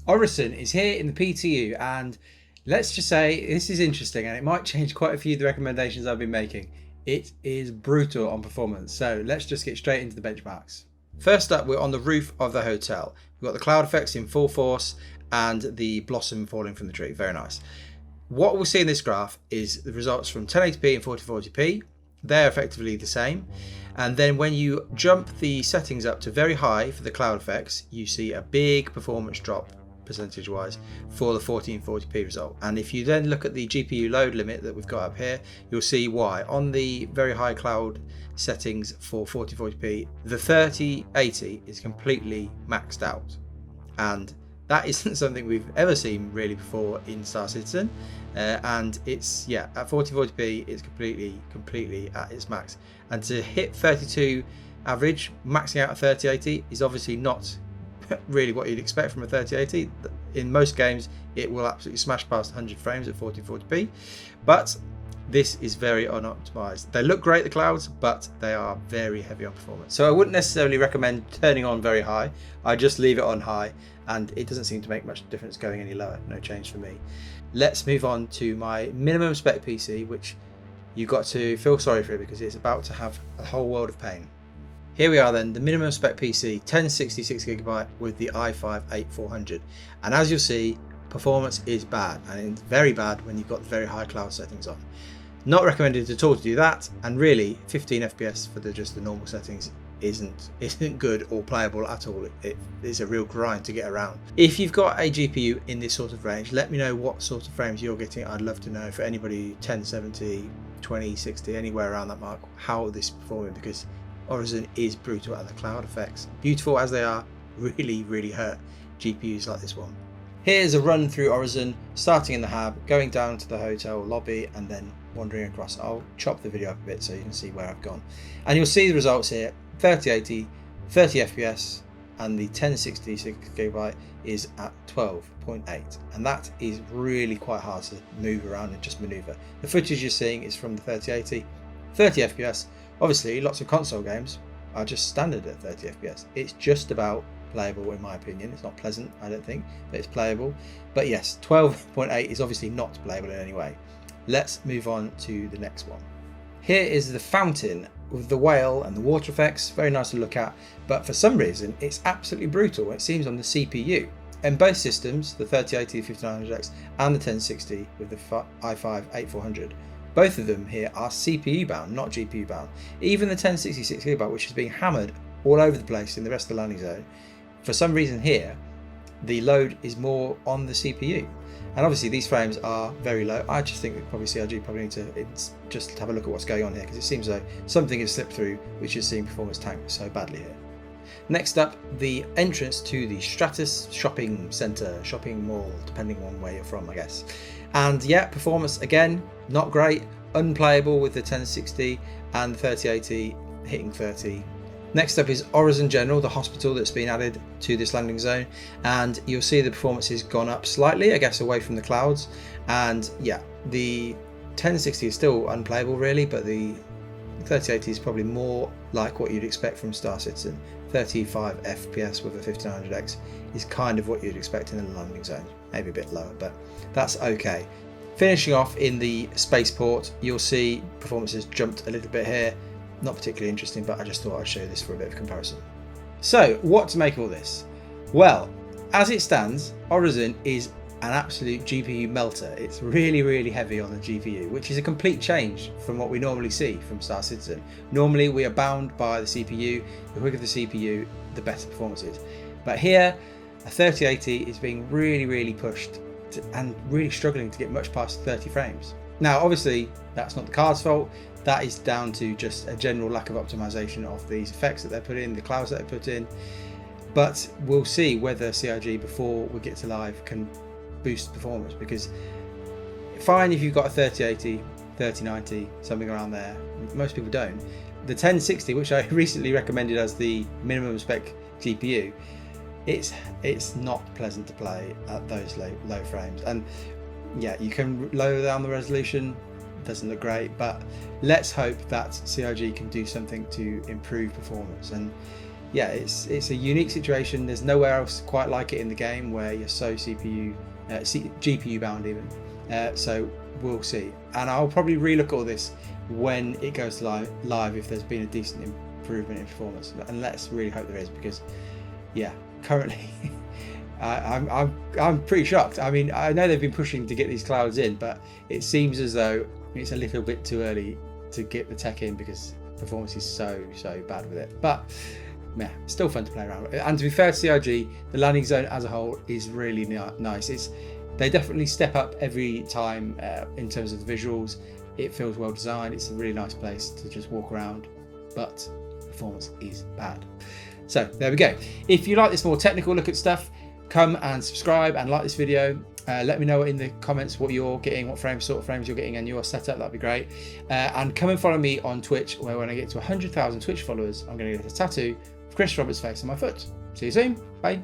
Orison is here in the PTU, and let's just say this is interesting and it might change quite a few of the recommendations I've been making. It is brutal on performance, so let's just get straight into the benchmarks. First up, we're on the roof of the hotel. We've got the cloud effects in full force and the blossom falling from the tree. Very nice. What we'll see in this graph is the results from 1080p and 4040p. They're effectively the same. And then when you jump the settings up to very high for the cloud effects, you see a big performance drop percentage wise for the 1440p result. And if you then look at the GPU load limit that we've got up here, you'll see why. On the very high cloud settings for 1440p, the 3080 is completely maxed out, and that isn't something we've ever seen really before in Star Citizen. And it's, yeah, at 1440p it's completely at its max, and to hit 32 average maxing out at 3080 is obviously not really what you'd expect from a 3080. In most games it will absolutely smash past 100 frames at 1440p, but this is very unoptimized. They look great, the clouds, but they are very heavy on performance. So I wouldn't necessarily recommend turning on very high. I just leave it on high, and it doesn't seem to make much difference going any lower. No change for me. Let's move on to my minimum spec PC, which you've got to feel sorry for, because it's about to have a whole world of pain. Here we are then, the minimum spec PC, 1066GB with the i5-8400, and as you'll see, performance is bad, and it's very bad when you've got very high cloud settings on. Not recommended at all to do that, and really 15 FPS for just the normal settings isn't good or playable at all. It's a real grind to get around. If you've got a GPU in this sort of range, let me know what sort of frames you're getting. I'd love to know, for anybody 1070, 2060, anywhere around that mark, how this is performing, because Orison is brutal, and the cloud effects, beautiful as they are, really hurt GPUs like this one. Here's a run through Orison, starting in the hab, going down to the hotel lobby, and then wandering across. I'll chop the video up a bit so you can see where I've gone. And you'll see the results here, 3080, 30 FPS, and the 1066GB is at 12.8. And that is really quite hard to move around and just maneuver. The footage you're seeing is from the 3080, 30 FPS. Obviously, lots of console games are just standard at 30 FPS. It's just about playable, in my opinion. It's not pleasant, I don't think, but it's playable. But yes, 12.8 is obviously not playable in any way. Let's move on to the next one. Here is the fountain with the whale and the water effects. Very nice to look at, but for some reason it's absolutely brutal, it seems, on the CPU. In both systems, the 3080 5900X and the 1060 with the i5-8400, both of them here are CPU bound, not GPU bound. Even the 1066GB, which is being hammered all over the place in the rest of the landing zone, for some reason here the load is more on the CPU. And obviously these frames are very low. I just think that probably CRG probably need to just have a look at what's going on here, because it seems like something has slipped through, which is seeing performance tank so badly here. Next up, the entrance to the Stratus shopping centre, shopping mall, depending on where you're from, I guess. And yeah, performance again, not great, unplayable with the 1060 and the 3080 hitting 30. Next up is Orison General, the hospital that's been added to this landing zone, and you'll see the performance has gone up slightly, I guess, away from the clouds. And yeah, the 1060 is still unplayable really, but the 3080 is probably more like what you'd expect from Star Citizen. 35 FPS with a 5900X is kind of what you'd expect in the landing zone, maybe a bit lower, but that's okay. Finishing off in the spaceport, you'll see performance has jumped a little bit here. Not particularly interesting, but I just thought I'd show you this for a bit of comparison. So what to make of all this? Well, as it stands, Orison is an absolute GPU melter. It's really heavy on the GPU, which is a complete change from what we normally see from Star Citizen. Normally we are bound by the CPU. The quicker the CPU, the better performance is. But here, a 3080 is being really pushed and really struggling to get much past 30 frames. Now, obviously, that's not the card's fault. That is down to just a general lack of optimization of these effects that they put in, the clouds that they put in. But we'll see whether CRG, before we get to live, can boost performance, because fine if you've got a 3080, 3090, something around there. Most people don't. The 1060, which I recently recommended as the minimum spec GPU, it's not pleasant to play at those low frames. And yeah, you can lower down the resolution, doesn't look great, but let's hope that CRG can do something to improve performance. And yeah, it's a unique situation. There's nowhere else quite like it in the game where you're so GPU bound even. So we'll see, and I'll probably relook at all this when it goes live if there's been a decent improvement in performance, and let's really hope there is, because yeah, currently I'm pretty shocked. I mean, I know they've been pushing to get these clouds in, but it seems as though it's a little bit too early to get the tech in because performance is so bad with it. But yeah, still fun to play around with. And to be fair to CIG, the landing zone as a whole is really nice. They definitely step up every time in terms of the visuals. It feels well designed. It's a really nice place to just walk around, but performance is bad. So there we go. If you like this more technical look at stuff, come and subscribe and like this video. Let me know in the comments what you're getting, what sort of frames you're getting and your setup. That'd be great. And come and follow me on Twitch, where when I get to 100,000 Twitch followers, I'm going to get a tattoo of Chris Roberts' face on my foot. See you soon. Bye.